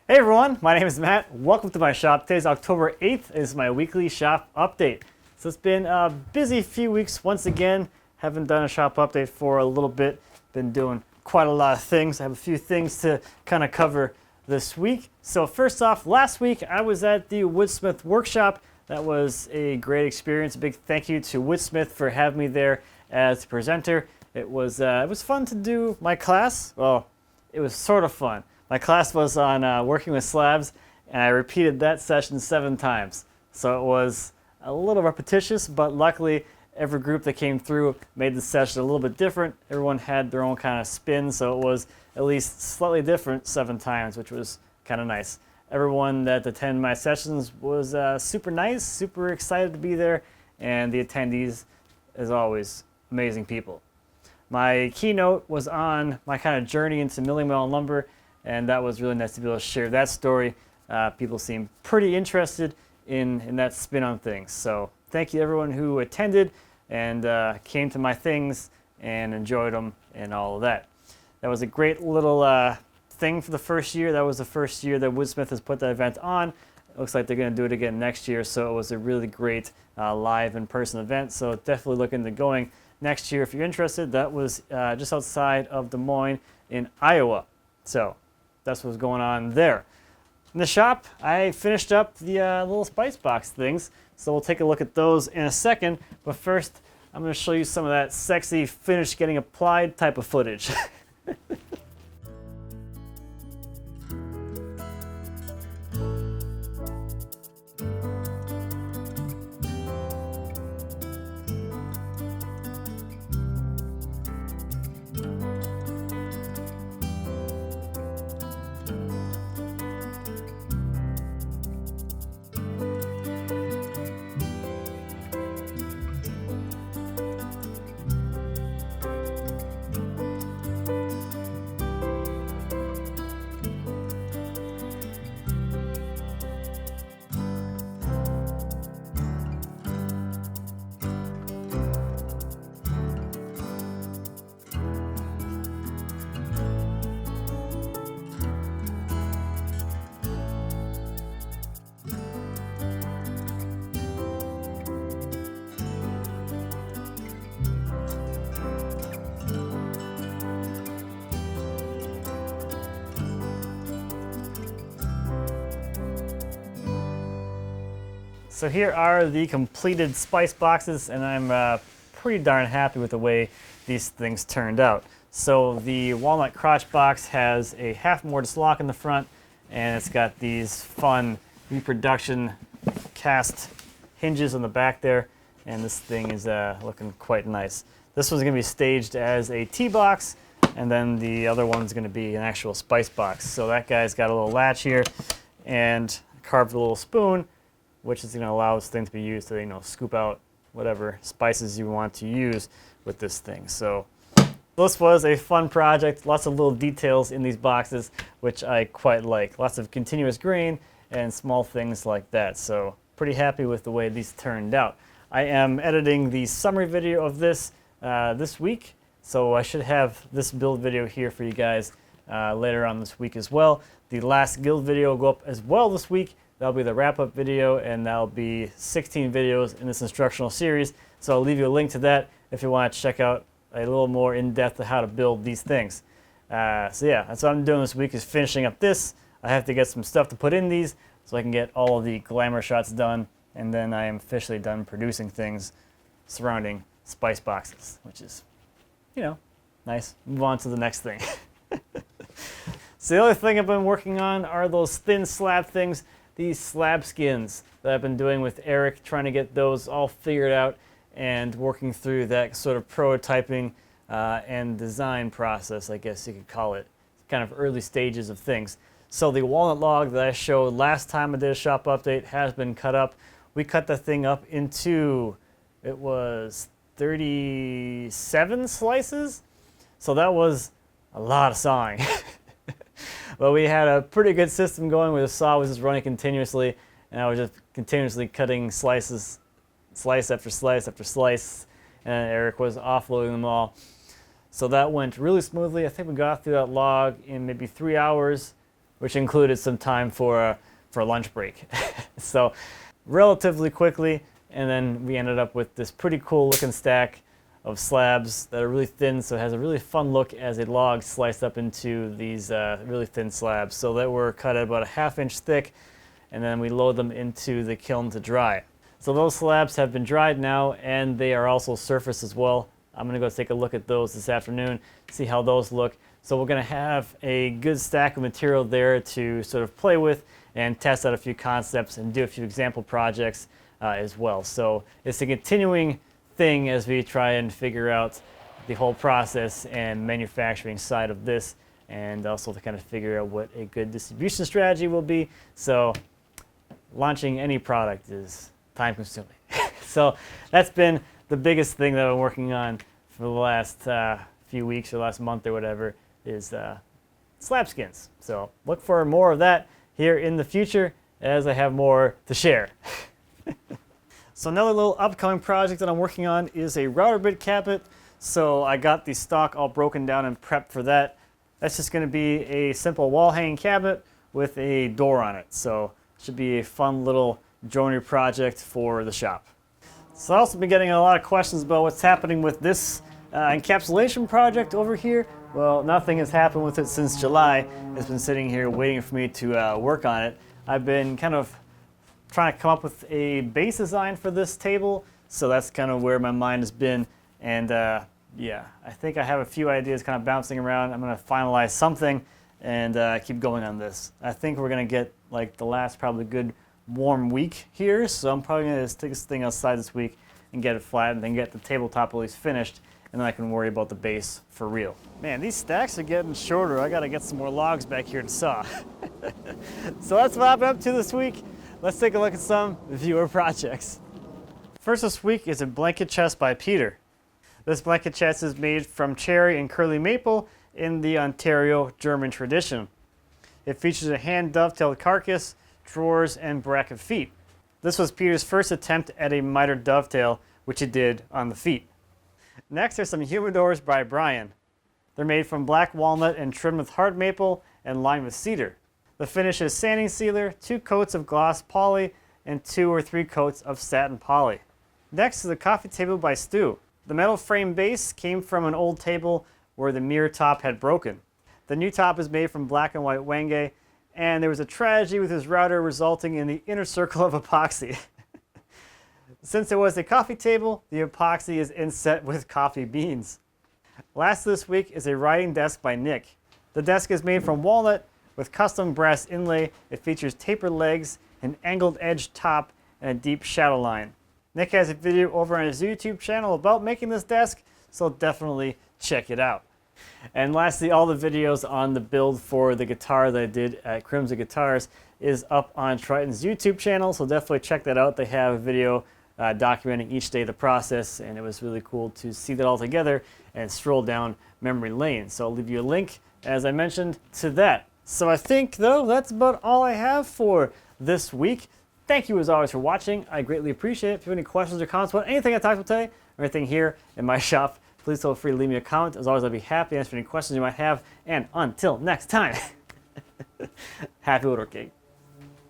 Hey everyone, my name is Matt. Welcome to my shop. Today's October 8th is my weekly shop update. So it's been a busy few weeks once again. Haven't done a shop update for a little bit. Been doing quite a lot of things. I have a few things to kind of cover this week. So first off, last week I was at the Woodsmith Workshop. That was a great experience. A big thank you to Woodsmith for having me there as a presenter. It was fun to do my class. Well, it was sort of fun. My class was on working with slabs, and I repeated that session 7 times. So it was a little repetitious, but luckily every group that came through made the session a little bit different. Everyone had their own kind of spin, so it was at least slightly different 7 times, which was kind of nice. Everyone that attended my sessions was super nice, super excited to be there, and the attendees, as always, amazing people. My keynote was on my kind of journey into milling metal and lumber, and that was really nice to be able to share that story. People seemed pretty interested in that spin on things. So thank you to everyone who attended and came to my things and enjoyed them and all of that. That was a great little thing for the first year. That was the first year that Woodsmith has put that event on. It looks like they're going to do it again next year, so it was a really great live in-person event. So definitely look into going next year if you're interested. That was just outside of Des Moines in Iowa. So that's what's going on there. In the shop, I finished up the little spice box things, so we'll take a look at those in a second. But first, I'm going to show you some of that sexy finish getting applied type of footage. So here are the completed spice boxes, and I'm pretty darn happy with the way these things turned out. So the walnut crotch box has a half mortise lock in the front, and it's got these fun reproduction cast hinges on the back there, and this thing is looking quite nice. This one's going to be staged as a tea box, and then the other one's going to be an actual spice box. So that guy's got a little latch here and carved a little spoon, which is going to allow this thing to be used to, scoop out whatever spices you want to use with this thing. So this was a fun project. Lots of little details in these boxes, which I quite like. Lots of continuous grain and small things like that. So pretty happy with the way these turned out. I am editing the summary video of this this week, so I should have this build video here for you guys later on this week as well. The last guild video will go up as well this week. That'll be the wrap-up video, and that'll be 16 videos in this instructional series. So I'll leave you a link to that if you want to check out a little more in-depth of how to build these things. So yeah, that's what I'm doing this week, is finishing up this. I have to get some stuff to put in these so I can get all of the glamour shots done, and then I am officially done producing things surrounding spice boxes, which is, nice. Move on to the next thing. So the other thing I've been working on are those thin slab things. These slab skins that I've been doing with Eric, trying to get those all figured out and working through that sort of prototyping and design process, I guess you could call it. Kind of early stages of things. So the walnut log that I showed last time I did a shop update has been cut up. We cut the thing up into, it was 37 slices. So that was a lot of sawing. But we had a pretty good system going where the saw was just running continuously, and I was just continuously cutting slices, slice after slice after slice, and Eric was offloading them all. So that went really smoothly. I think we got through that log in maybe 3 hours, which included some time for lunch break. So relatively quickly, and then we ended up with this pretty cool looking stack of slabs that are really thin, so it has a really fun look as a log sliced up into these really thin slabs. So that were cut at about a 1/2 inch thick, and then we load them into the kiln to dry. So those slabs have been dried now, and they are also surfaced as well. I'm gonna go take a look at those this afternoon, see how those look. So we're gonna have a good stack of material there to sort of play with and test out a few concepts and do a few example projects as well. So it's a continuing thing as we try and figure out the whole process and manufacturing side of this, and also to kind of figure out what a good distribution strategy will be. So launching any product is time consuming. So that's been the biggest thing that I'm working on for the last few weeks or last month or whatever, is slab skins. So look for more of that here in the future as I have more to share. So another little upcoming project that I'm working on is a router bit cabinet. So I got the stock all broken down and prepped for that. That's just going to be a simple wall hanging cabinet with a door on it. So it should be a fun little joinery project for the shop. So I've also been getting a lot of questions about what's happening with this encapsulation project over here. Well, nothing has happened with it since July. It's been sitting here waiting for me to work on it. I've been kind of trying to come up with a base design for this table, so that's kind of where my mind has been. And yeah, I think I have a few ideas kind of bouncing around. I'm going to finalize something and keep going on this. I think we're going to get like the last probably good warm week here, so I'm probably going to take this thing outside this week and get it flat and then get the tabletop at least finished, and then I can worry about the base for real. Man, these stacks are getting shorter. I got to get some more logs back here to saw. So that's what I've been up to this week. Let's take a look at some viewer projects. First this week is a blanket chest by Peter. This blanket chest is made from cherry and curly maple in the Ontario German tradition. It features a hand dovetailed carcass, drawers, and bracket feet. This was Peter's first attempt at a mitered dovetail, which he did on the feet. Next are some humidors by Brian. They're made from black walnut and trimmed with hard maple and lined with cedar. The finish is sanding sealer, 2 coats of gloss poly, and 2 or 3 coats of satin poly. Next is the coffee table by Stu. The metal frame base came from an old table where the mirror top had broken. The new top is made from black and white wenge, and there was a tragedy with his router resulting in the inner circle of epoxy. Since it was a coffee table, the epoxy is inset with coffee beans. Last this week is a writing desk by Nick. The desk is made from walnut with custom brass inlay. It features tapered legs, an angled edge top, and a deep shadow line. Nick has a video over on his YouTube channel about making this desk, so definitely check it out. And lastly, all the videos on the build for the guitar that I did at Crimson Guitars is up on Triton's YouTube channel, so definitely check that out. They have a video documenting each day of the process, and it was really cool to see that all together and stroll down memory lane. So I'll leave you a link, as I mentioned, to that. So I think, though, that's about all I have for this week. Thank you, as always, for watching. I greatly appreciate it. If you have any questions or comments about anything I talked about today or anything here in my shop, please feel free to leave me a comment. As always, I'll be happy to answer any questions you might have. And until next time, happy woodworking.